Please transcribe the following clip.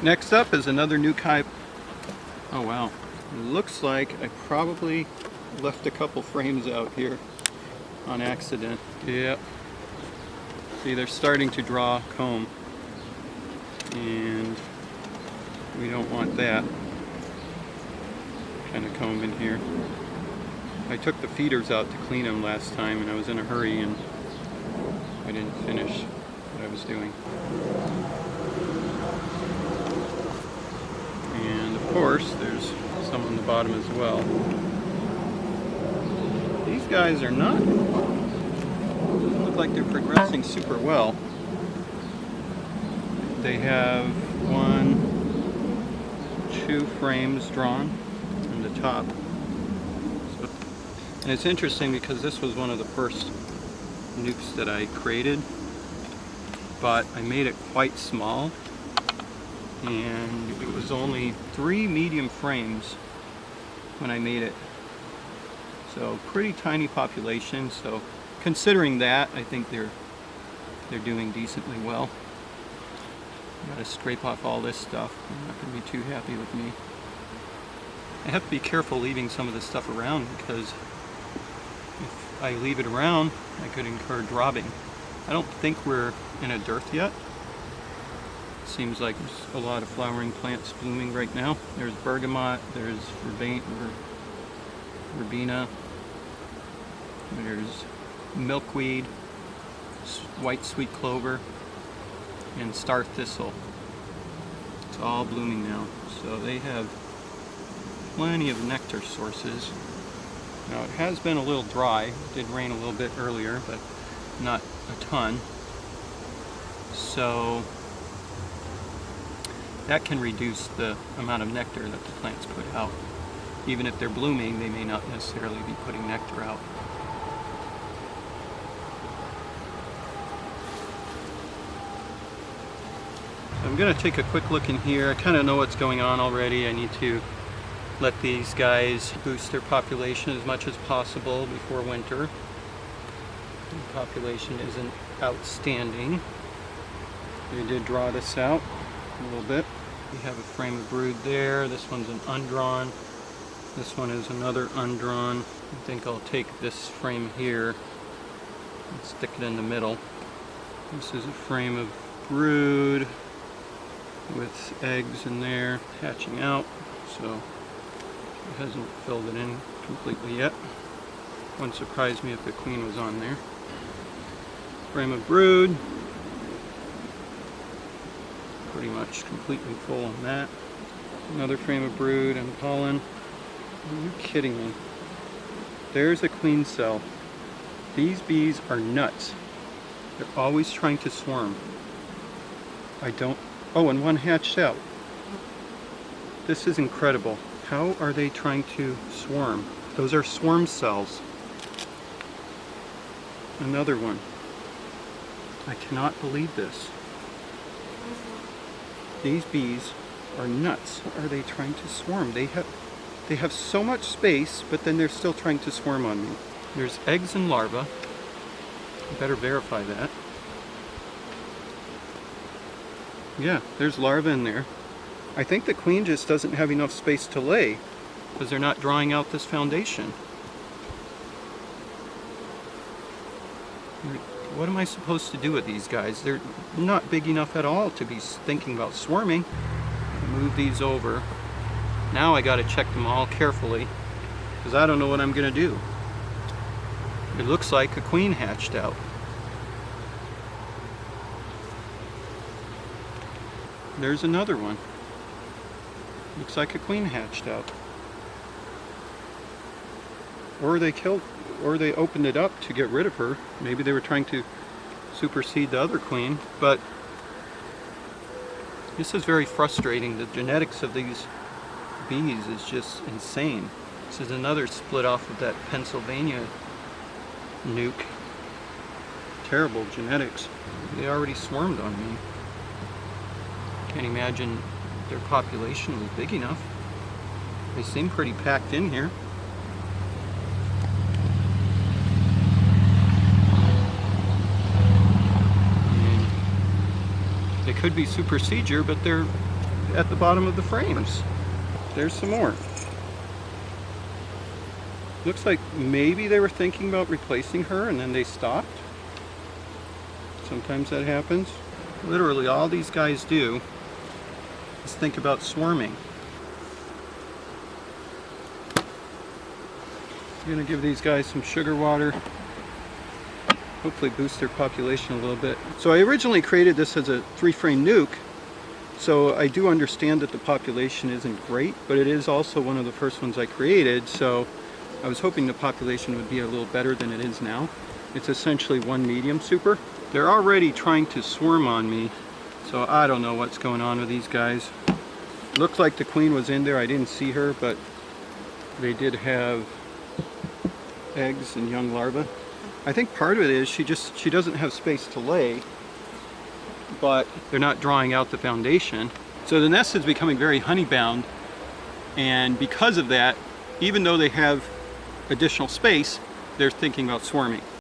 Next up is another new hive. Oh wow, it looks like I probably left a couple frames out here on accident. Yep. See, they're starting to draw comb, and we don't want that kind of comb in here. I took the feeders out to clean them last time, and I was in a hurry and I didn't finish what I was doing. And of course, there's some on the bottom as well. These guys are not, doesn't look like they're progressing super well. They have 2 frames drawn on the top. And it's interesting because this was one of the first nukes that I created, but I made it quite small, and it was only 3 medium frames when I made it. So pretty tiny population, so considering that, I think they're doing decently well. Gotta scrape off all this stuff. I'm not gonna be too happy with me. I have to be careful leaving some of this stuff around, because if I leave it around, I could incur dropping. I don't think we're in a dearth yet. Seems like there's a lot of flowering plants blooming right now. There's bergamot, there's verbena, there's milkweed, white sweet clover, and star thistle. It's all blooming now. So they have plenty of nectar sources. Now it has been a little dry. It did rain a little bit earlier, but not a ton. So that can reduce the amount of nectar that the plants put out. Even if they're blooming, they may not necessarily be putting nectar out. I'm going to take a quick look in here. I kind of know what's going on already. I need to let these guys boost their population as much as possible before winter. The population isn't outstanding. They did draw this out a little bit. We have a frame of brood there. This one's an undrawn. This one is another undrawn. I think I'll take this frame here and stick it in the middle. This is a frame of brood with eggs in there hatching out, so it hasn't filled it in completely yet. Wouldn't surprise me if the queen was on there. Frame of brood, pretty much completely full on that. Another frame of brood and pollen. Are you kidding me? There's a queen cell. These bees are nuts. They're always trying to swarm. Oh, and one hatched out. This is incredible. How are they trying to swarm? Those are swarm cells. Another one. I cannot believe this. These bees are nuts. How are they trying to swarm? They have so much space, but then they're still trying to swarm on me. There's eggs and larvae. I better verify that. Yeah, there's larvae in there. I think the queen just doesn't have enough space to lay because they're not drawing out this foundation. What am I supposed to do with these guys? They're not big enough at all to be thinking about swarming. Move these over. Now I gotta check them all carefully because I don't know what I'm gonna do. It looks like a queen hatched out. There's another one. Looks like a queen hatched out. Or they opened it up to get rid of her. Maybe they were trying to supersede the other queen, but this is very frustrating. The genetics of these bees is just insane. This is another split off of that Pennsylvania nuke. Terrible genetics. They already swarmed on me. Can't imagine their population was big enough. They seem pretty packed in here. And they could be supersedure, but they're at the bottom of the frames. There's some more. Looks like maybe they were thinking about replacing her and then they stopped. Sometimes that happens. Literally all these guys do is think about swarming. I'm gonna give these guys some sugar water. Hopefully boost their population a little bit. So I originally created this as a 3-frame nuke. So I do understand that the population isn't great, but it is also one of the first ones I created. So I was hoping the population would be a little better than it is now. It's essentially one medium super. They're already trying to swarm on me. So I don't know what's going on with these guys. Looked like the queen was in there. I didn't see her, but they did have eggs and young larvae. I think part of it is she doesn't have space to lay, but they're not drawing out the foundation. So the nest is becoming very honey bound, and because of that, even though they have additional space, they're thinking about swarming.